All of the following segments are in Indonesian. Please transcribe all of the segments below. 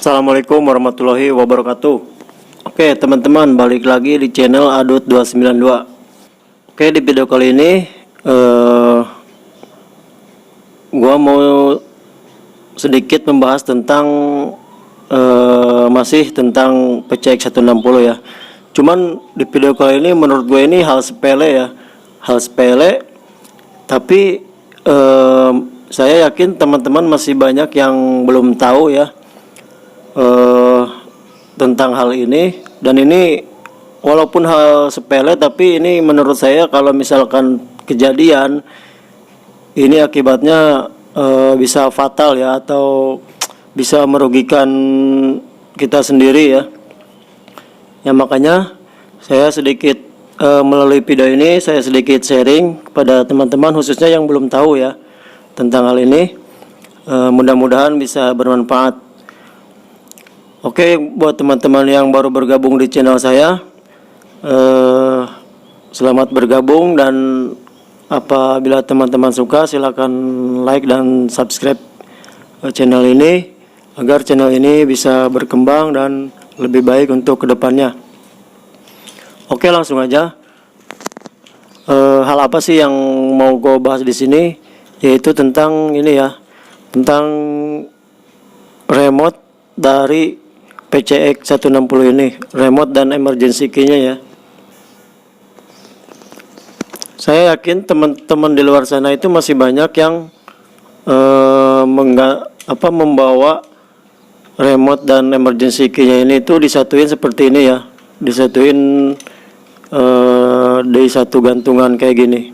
Assalamualaikum warahmatullahi wabarakatuh. Oke teman-teman, balik lagi di channel Adut 292. Oke, di video kali ini gua mau sedikit membahas tentang masih tentang PCX 160 ya. Cuman di video kali ini menurut gue ini hal sepele ya, hal sepele, tapi saya yakin teman-teman masih banyak yang belum tahu ya tentang hal ini. Dan ini walaupun hal sepele, tapi ini menurut saya kalau misalkan kejadian ini akibatnya bisa fatal ya, atau bisa merugikan kita sendiri ya. Ya makanya saya sedikit melalui video ini saya sedikit sharing kepada teman-teman khususnya yang belum tahu ya tentang hal ini. Mudah-mudahan bisa bermanfaat. Oke, buat teman-teman yang baru bergabung di channel saya, selamat bergabung, dan apabila teman-teman suka silahkan like dan subscribe channel ini agar channel ini bisa berkembang dan lebih baik untuk kedepannya. Oke, langsung aja. Hal apa sih yang mau gue bahas di sini? Yaitu tentang ini ya, tentang remote dari PCX 160 ini, remote dan emergency key-nya ya. Saya yakin teman-teman di luar sana itu masih banyak yang membawa remote dan emergency key-nya ini itu disatuin seperti ini ya, disatuin di satu gantungan kayak gini.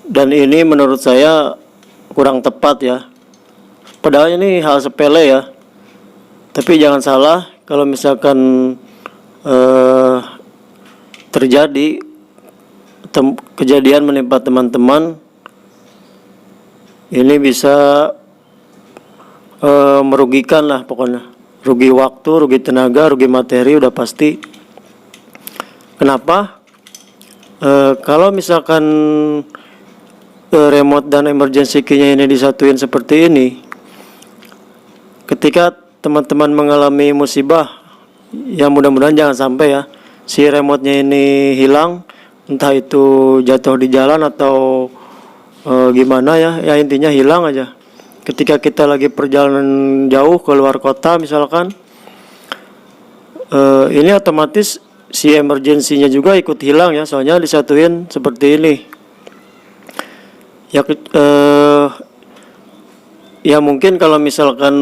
Dan ini menurut saya kurang tepat ya. Padahal ini hal sepele ya. Tapi jangan salah, kalau misalkan terjadi kejadian menimpa teman-teman, ini bisa merugikan lah pokoknya. Rugi waktu, rugi tenaga, rugi materi udah pasti. Kenapa? Kalau misalkan remote dan emergency key-nya ini disatuin seperti ini, ketika teman-teman mengalami musibah, ya mudah-mudahan jangan sampai ya si remote-nya ini hilang, entah itu jatuh di jalan atau gimana ya, ya intinya hilang aja. Ketika kita lagi perjalanan jauh ke luar kota misalkan, ini otomatis si emergency-nya juga ikut hilang ya, soalnya disatuin seperti ini ya. Ya mungkin kalau misalkan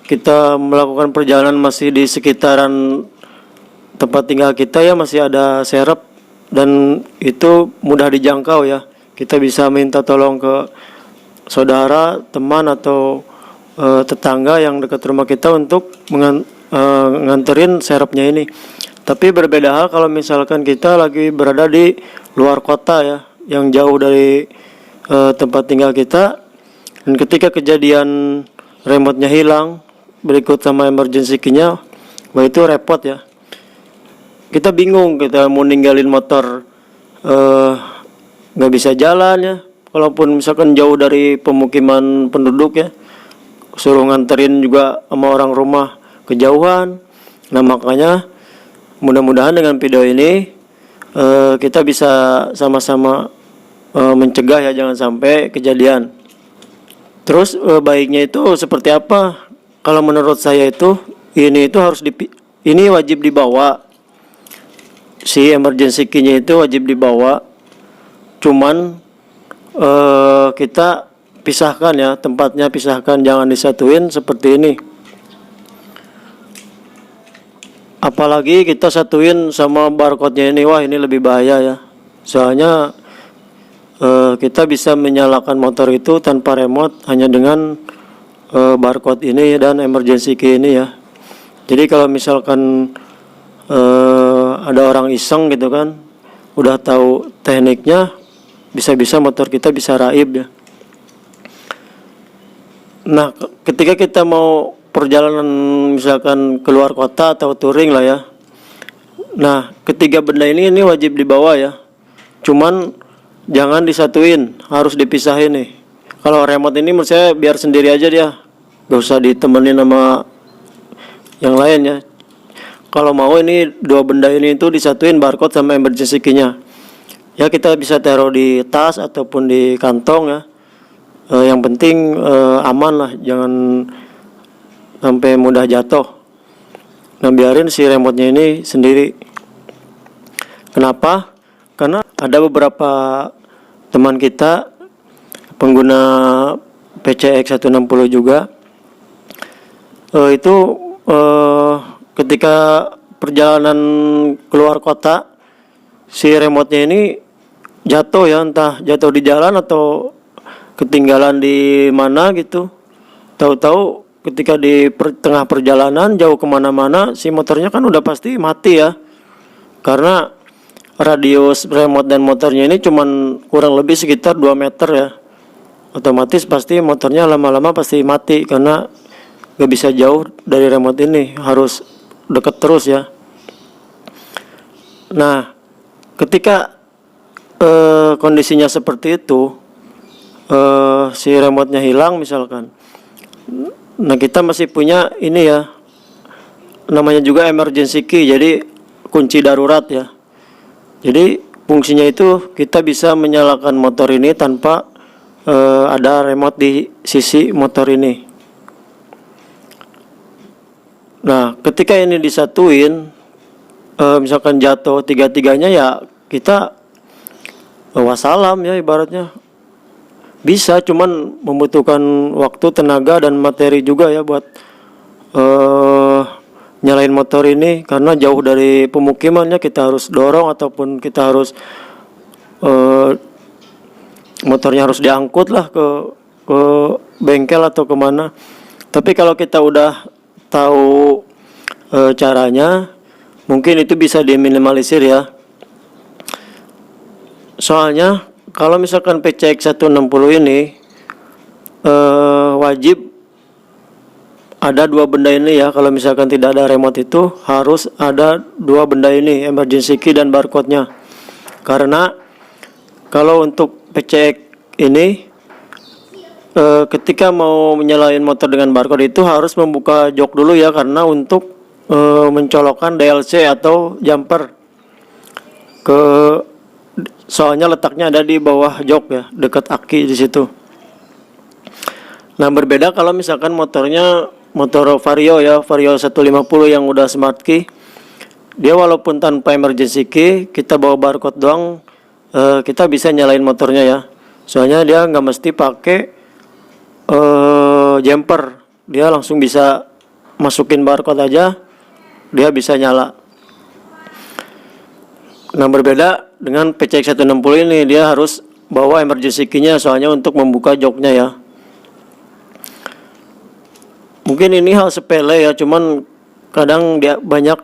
kita melakukan perjalanan masih di sekitaran tempat tinggal kita ya, masih ada serep dan itu mudah dijangkau ya. Kita bisa minta tolong ke saudara, teman, atau tetangga yang dekat rumah kita untuk nganterin serepnya ini. Tapi berbeda hal kalau misalkan kita lagi berada di luar kota ya, yang jauh dari tempat tinggal kita, dan ketika kejadian remote-nya hilang berikut sama emergency key-nya, wah itu repot ya. Kita bingung, kita mau ninggalin motor nggak bisa jalan ya, walaupun misalkan jauh dari pemukiman penduduk ya, suruh nganterin juga sama orang rumah kejauhan. Nah makanya mudah-mudahan dengan video ini kita bisa sama-sama mencegah ya, jangan sampai kejadian. Terus baiknya itu seperti apa? Kalau menurut saya itu ini wajib dibawa, si emergency key-nya itu wajib dibawa. Cuman kita pisahkan ya, tempatnya pisahkan, jangan disatuin seperti ini. Apalagi kita satuin sama barcode-nya ini, wah ini lebih bahaya ya. Soalnya kita bisa menyalakan motor itu tanpa remote hanya dengan barcode ini dan emergency key ini ya. Jadi kalau misalkan ada orang iseng gitu kan, udah tahu tekniknya, bisa-bisa motor kita bisa raib ya. Nah ketika kita mau perjalanan misalkan keluar kota atau touring lah ya, nah ketiga benda ini wajib dibawa ya. Cuman jangan disatuin, harus dipisahin nih. Kalau remote ini menurut saya biar sendiri aja dia, gak usah ditemenin sama yang lain ya. Kalau mau ini dua benda ini itu disatuin, barcode sama emergency key-nya. Ya kita bisa taruh di tas ataupun di kantong ya. Yang penting aman lah, jangan sampai mudah jatuh. Nah, biarin si remote-nya ini sendiri. Kenapa? Karena ada beberapa teman kita pengguna PCX 160 juga itu ketika perjalanan keluar kota si remote-nya ini jatuh ya, entah jatuh di jalan atau ketinggalan di mana gitu. Tahu-tahu ketika di tengah perjalanan jauh kemana-mana si motornya kan udah pasti mati ya, karena radius remote dan motornya ini cuman kurang lebih sekitar 2 meter ya. Otomatis pasti motornya lama-lama pasti mati karena gak bisa jauh dari remote ini, harus deket terus ya. Nah, ketika kondisinya seperti itu, si remote-nya hilang misalkan, nah kita masih punya ini ya, namanya juga emergency key, jadi kunci darurat ya. Jadi fungsinya itu kita bisa menyalakan motor ini tanpa ada remote di sisi motor ini. Nah, ketika ini disatuin, misalkan jatuh tiga-tiganya ya kita wassalam ya ibaratnya. Bisa, cuman membutuhkan waktu, tenaga, dan materi juga ya buat nyalain motor ini, karena jauh dari pemukimannya, kita harus dorong ataupun kita harus motornya harus diangkut lah ke bengkel atau kemana. Tapi kalau kita udah tahu caranya, mungkin itu bisa diminimalisir ya. Soalnya kalau misalkan PCX 160 ini wajib ada dua benda ini ya. Kalau misalkan tidak ada remote itu harus ada dua benda ini, emergency key dan barcode-nya. Karena kalau untuk PCX ini ketika mau menyalain motor dengan barcode itu harus membuka jok dulu ya, karena untuk mencolokkan DLC atau jumper soalnya letaknya ada di bawah jok ya, dekat aki di situ. Nah, berbeda kalau misalkan motornya motor Vario ya, Vario 150 yang udah smart key. Dia walaupun tanpa emergency key, kita bawa barcode doang, kita bisa nyalain motornya ya. Soalnya dia nggak mesti pakai jumper, dia langsung bisa masukin barcode aja, dia bisa nyala. Nah, berbeda dengan PCX 160 ini, dia harus bawa emergency key-nya soalnya untuk membuka joknya ya. Mungkin ini hal sepele ya, cuman kadang dia banyak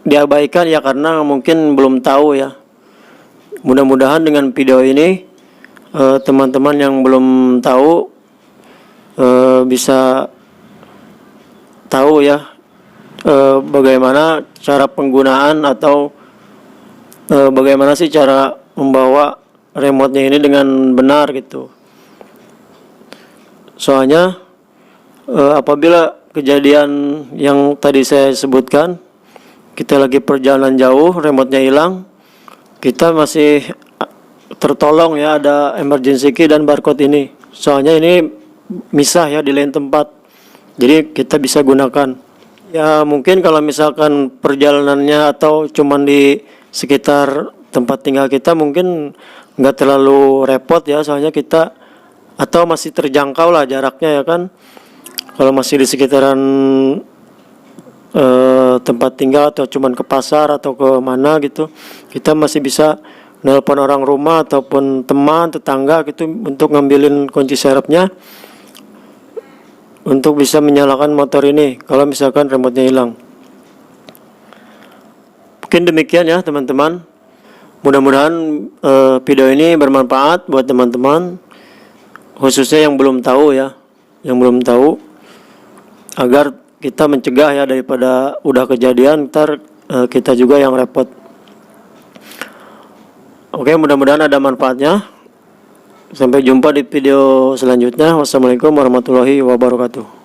diabaikan ya karena mungkin belum tahu ya. Mudah-mudahan dengan video ini teman-teman yang belum tahu bisa tahu ya bagaimana cara penggunaan atau bagaimana sih cara membawa remote-nya ini dengan benar gitu. Soalnya apabila kejadian yang tadi saya sebutkan, kita lagi perjalanan jauh, remote-nya hilang, kita masih tertolong ya, ada emergency key dan barcode ini. Soalnya ini misah ya di lain tempat, jadi kita bisa gunakan. Ya mungkin kalau misalkan perjalanannya atau cuman di sekitar tempat tinggal kita mungkin nggak terlalu repot ya, soalnya kita atau masih terjangkau lah jaraknya ya kan. Kalau masih di sekitaran tempat tinggal atau cuman ke pasar atau ke mana gitu, kita masih bisa nelpon orang rumah ataupun teman tetangga gitu untuk ngambilin kunci serepnya untuk bisa menyalakan motor ini kalau misalkan remote-nya hilang. Mungkin demikian ya teman-teman. Mudah-mudahan video ini bermanfaat buat teman-teman, khususnya yang belum tahu ya, agar kita mencegah ya daripada udah kejadian ntar kita juga yang repot. Oke, mudah-mudahan ada manfaatnya. Sampai jumpa di video selanjutnya. Wassalamualaikum warahmatullahi wabarakatuh.